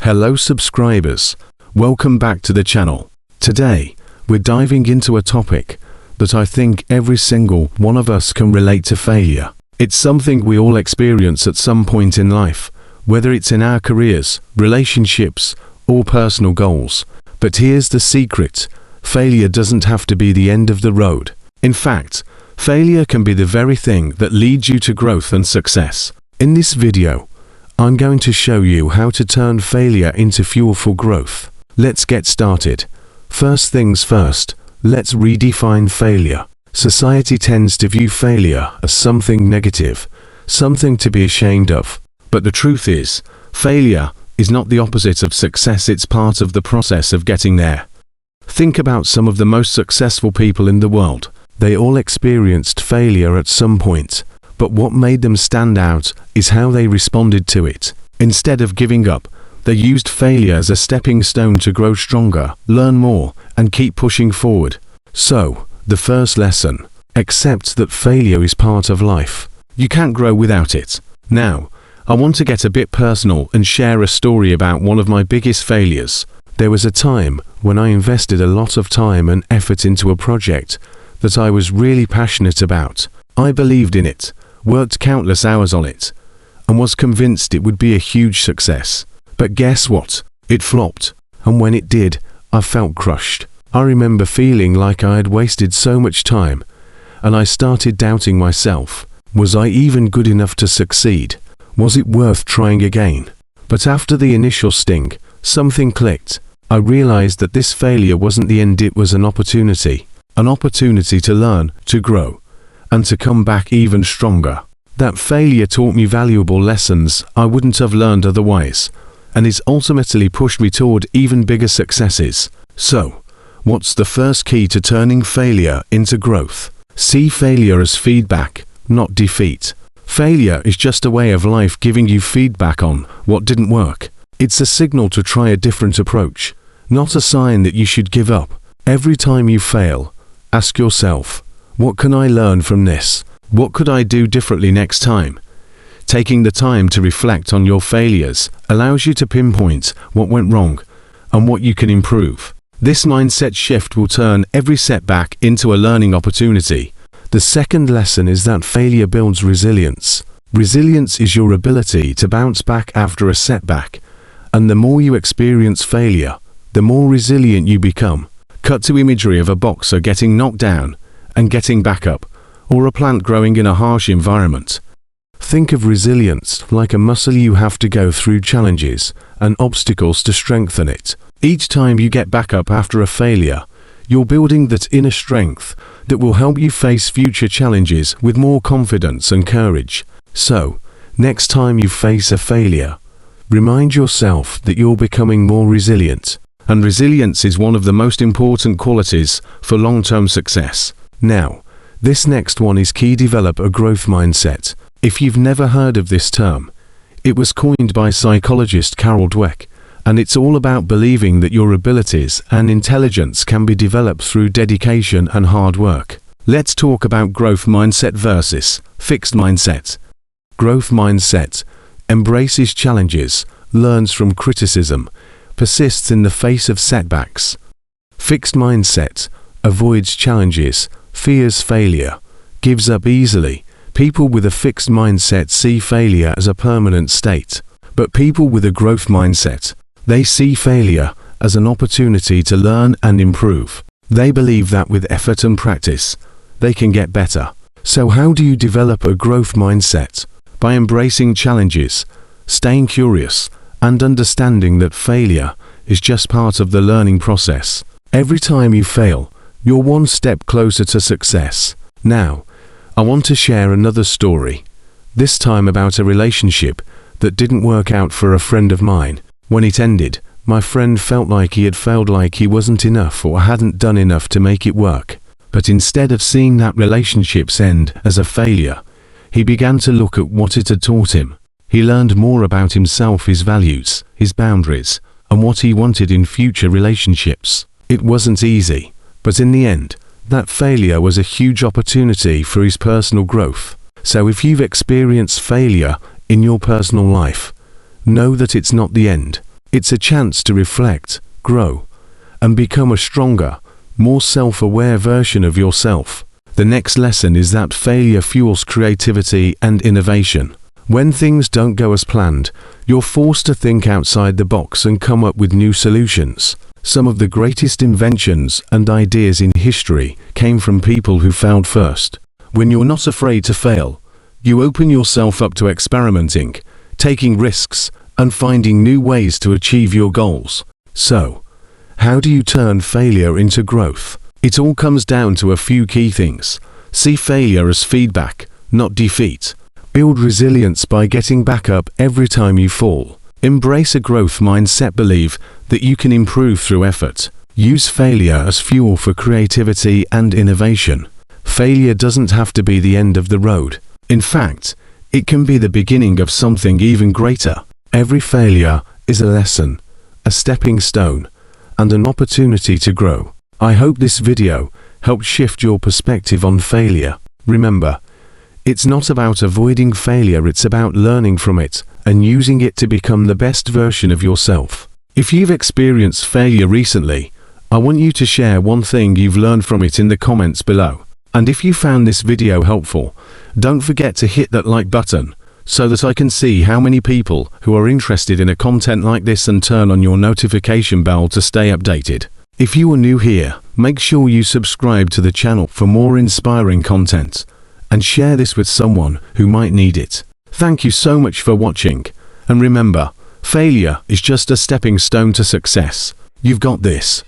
Hello subscribers, welcome back to the channel. Today, we're diving into a topic that I think every single one of us can relate to: failure. It's something we all experience at some point in life, whether it's in our careers, relationships, or personal goals. But here's the secret: failure doesn't have to be the end of the road. In fact, failure can be the very thing that leads you to growth and success. In this video, I'm going to show you how to turn failure into fuel for growth. Let's get started. First things first, let's redefine failure. Society tends to view failure as something negative, something to be ashamed of. But the truth is, failure is not the opposite of success, it's part of the process of getting there. Think about some of the most successful people in the world. They all experienced failure at some point. But what made them stand out is how they responded to it. Instead of giving up, they used failure as a stepping stone to grow stronger, learn more, and keep pushing forward. So, the first lesson: accept that failure is part of life. You can't grow without it. Now, I want to get a bit personal and share a story about one of my biggest failures. There was a time when I invested a lot of time and effort into a project that I was really passionate about. I believed in it, worked countless hours on it, and was convinced it would be a huge success. But guess what? It flopped, and when it did, I felt crushed. I remember feeling like I had wasted so much time, and I started doubting myself. Was I even good enough to succeed? Was it worth trying again? But after the initial sting, something clicked. I realized that this failure wasn't the end, it was an opportunity to learn, to grow, and to come back even stronger. That failure taught me valuable lessons I wouldn't have learned otherwise, and it's ultimately pushed me toward even bigger successes. So, what's the first key to turning failure into growth? See failure as feedback, not defeat. Failure is just a way of life giving you feedback on what didn't work. It's a signal to try a different approach, not a sign that you should give up. Every time you fail, ask yourself, what can I learn from this? What could I do differently next time? Taking the time to reflect on your failures allows you to pinpoint what went wrong and what you can improve. This mindset shift will turn every setback into a learning opportunity. The second lesson is that failure builds resilience. Resilience is your ability to bounce back after a setback, and the more you experience failure, the more resilient you become. Cut to imagery of a boxer getting knocked down and getting back up, or a plant growing in a harsh environment. Think of resilience like a muscle. You have to go through challenges and obstacles to strengthen it. Each time you get back up after a failure, you're building that inner strength that will help you face future challenges with more confidence and courage. So, next time you face a failure, remind yourself that you're becoming more resilient. And resilience is one of the most important qualities for long-term success. Now, this next one is key: develop a growth mindset. If you've never heard of this term, it was coined by psychologist Carol Dweck, and it's all about believing that your abilities and intelligence can be developed through dedication and hard work. Let's talk about growth mindset versus fixed mindset. Growth mindset embraces challenges, learns from criticism, persists in the face of setbacks. Fixed mindset avoids challenges, fears failure, gives up easily. People with a fixed mindset see failure as a permanent state. But people with a growth mindset, they see failure as an opportunity to learn and improve. They believe that with effort and practice, they can get better. So how do you develop a growth mindset? By embracing challenges, staying curious, and understanding that failure is just part of the learning process. Every time you fail, you're one step closer to success. Now, I want to share another story, this time about a relationship that didn't work out for a friend of mine. When it ended, my friend felt like he had failed, like he wasn't enough or hadn't done enough to make it work. But instead of seeing that relationship's end as a failure, he began to look at what it had taught him. He learned more about himself, his values, his boundaries, and what he wanted in future relationships. It wasn't easy, but in the end, that failure was a huge opportunity for his personal growth. So if you've experienced failure in your personal life, know that it's not the end. It's a chance to reflect, grow, and become a stronger, more self-aware version of yourself. The next lesson is that failure fuels creativity and innovation. When things don't go as planned, you're forced to think outside the box and come up with new solutions. Some of the greatest inventions and ideas in history came from people who failed first. When you're not afraid to fail, you open yourself up to experimenting, taking risks, and finding new ways to achieve your goals. So, how do you turn failure into growth? It all comes down to a few key things. See failure as feedback, not defeat. Build resilience by getting back up every time you fall. Embrace a growth mindset. Believe that you can improve through effort. Use failure as fuel for creativity and innovation. Failure doesn't have to be the end of the road. In fact, it can be the beginning of something even greater. Every failure is a lesson, a stepping stone, and an opportunity to grow. I hope this video helped shift your perspective on failure. Remember, it's not about avoiding failure, it's about learning from it and using it to become the best version of yourself. If you've experienced failure recently, I want you to share one thing you've learned from it in the comments below. And if you found this video helpful, don't forget to hit that like button so that I can see how many people who are interested in a content like this, and turn on your notification bell to stay updated. If you are new here, make sure you subscribe to the channel for more inspiring content and share this with someone who might need it. Thank you so much for watching, and remember, failure is just a stepping stone to success. You've got this.